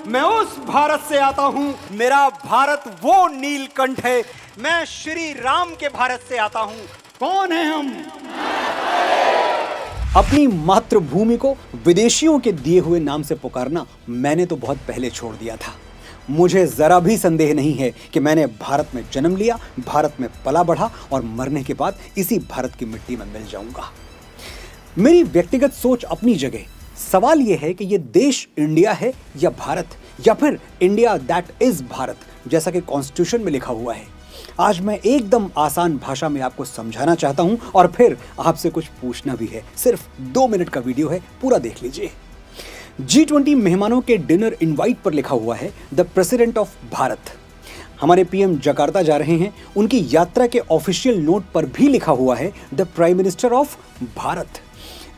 मैं उस भारत से आता हूँ, मेरा भारत वो नीलकंठ है। मैं श्री राम के भारत से आता हूँ। कौन है हम? अपनी मातृभूमि को विदेशियों के दिए हुए नाम से पुकारना मैंने तो बहुत पहले छोड़ दिया था। मुझे जरा भी संदेह नहीं है कि मैंने भारत में जन्म लिया, भारत में पला बढ़ा और मरने के बाद इसी भारत की मिट्टी में मिल जाऊंगा। मेरी व्यक्तिगत सोच अपनी जगह, सवाल यह है कि यह देश इंडिया है या भारत, या फिर इंडिया दैट इज भारत, जैसा कि कॉन्स्टिट्यूशन में लिखा हुआ है। आज मैं एकदम आसान भाषा में आपको समझाना चाहता हूं और फिर आपसे कुछ पूछना भी है। सिर्फ 2 मिनट का वीडियो है, पूरा देख लीजिए। G20 मेहमानों के डिनर इनवाइट पर लिखा हुआ है द प्रेसिडेंट ऑफ भारत। हमारे पीएम जकार्ता जा रहे हैं, उनकी यात्रा के ऑफिशियल नोट पर भी लिखा हुआ है the prime minister of Bharat.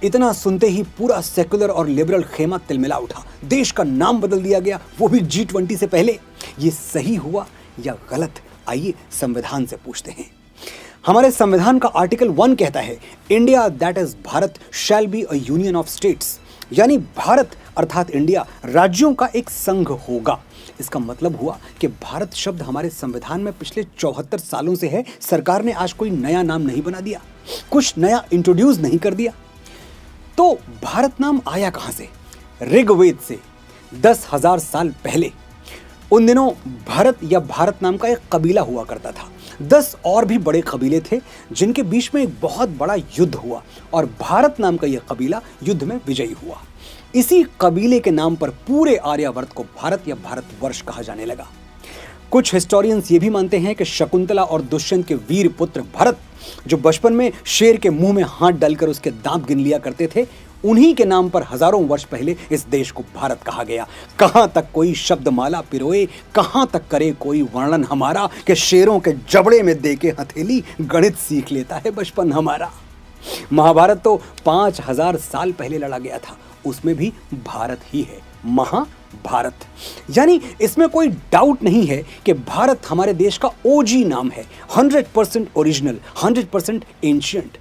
इतना सुनते ही पूरा सेकुलर और लिबरल खेमा तिलमिला उठा। देश का नाम बदल दिया गया, वो भी G20 से पहले। ये सही हुआ या गलत? आइए संविधान से पूछते हैं। हमारे संविधान का आर्टिकल 1 कहता है India that is Bharat shall be a union of states, यानी भारत अर्थात इंडिया राज्यों का एक संघ होगा। इसका मतलब हुआ कि भारत शब्द हमारे संविधान में पिछले 74 सालों से है। सरकार ने आज कोई नया नाम नहीं बना दिया, कुछ नया इंट्रोड्यूस नहीं कर दिया। तो भारत नाम आया कहां से? ऋग्वेद से 10,000 साल पहले। उन दिनों भरत या भारत नाम का एक कबीला हुआ करता था। 10 और भी बड़े कबीले थे जिनके बीच में एक बहुत बड़ा युद्ध हुआ और भारत नाम का यह कबीला युद्ध में विजयी हुआ। इसी कबीले के नाम पर पूरे आर्यावर्त को भारत या भारतवर्ष कहा जाने लगा। कुछ हिस्टोरियंस ये भी मानते हैं कि शकुंतला और दुष्यंत के वीर पुत्र भरत, जो बचपन में शेर के मुंह में हाथ डालकर उसके दांत गिन लिया करते थे, उन्हीं के नाम पर हजारों वर्ष पहले इस देश को भारत कहा गया। कहां तक कोई शब्दमाला पिरोए, कहां तक करे कोई वर्णन हमारा, कि शेरों के जबड़े में देके हथेली गणित सीख लेता है बचपन हमारा। महाभारत तो 5000 साल पहले लड़ा गया था, उसमें भी भारत ही है, महाभारत। यानी इसमें कोई डाउट नहीं है कि भारत हमारे देश का ओजी नाम है, 100% ओरिजिनल, 100% एंशिएंट।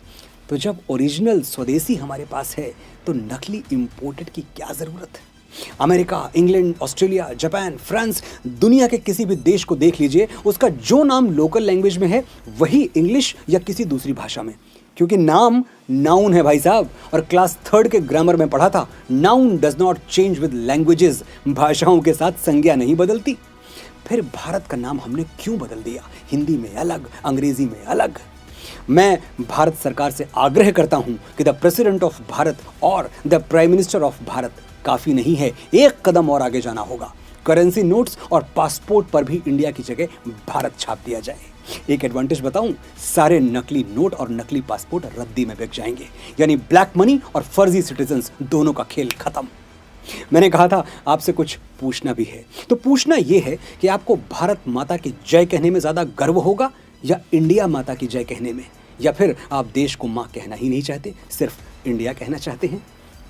तो जब ओरिजिनल स्वदेशी हमारे पास है तो नकली इंपोर्टेड की क्या जरूरत? America, England, Australia, Japan, France, दुनिया के किसी भी देश को देख लीजिए, उसका जो नाम लोकल लैंग्वेज में है वही इंग्लिश या किसी दूसरी भाषा में, क्योंकि नाम नाउन है भाई साहब। और क्लास 3rd के ग्रामर में पढ़ा था, noun does not change with languages, भाषाओं के साथ संज्ञा नहीं बदलती। फिर भारत का नाम हमने क्यों बदल दिया? हिंदी में अलग, अंग्रेजी में अलग। मैं भारत सरकार से आग्रह करता हूं कि द प्रेसिडेंट ऑफ भारत और the prime minister of Bharat काफी नहीं है, एक कदम और आगे जाना होगा। करेंसी नोट्स और पासपोर्ट पर भी इंडिया की जगह भारत छाप दिया जाए। एक एडवांटेज बताऊं, सारे नकली नोट और नकली पासपोर्ट रद्दी में बिक जाएंगे, यानी ब्लैक मनी और फर्जी सिटीजन्स दोनों का खेल खत्म। मैंने कहा था आपसे कुछ पूछना भी है, तो पूछना यह है कि आपको भारत माता की जय कहने में ज्यादा गर्व होगा या इंडिया माता की जय कहने में, या फिर आप देश को मां कहना ही नहीं चाहते, सिर्फ इंडिया कहना चाहते हैं?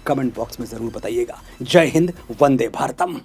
कमेंट बॉक्स में जरूर बताइएगा। जय हिंद, वंदे भारतम।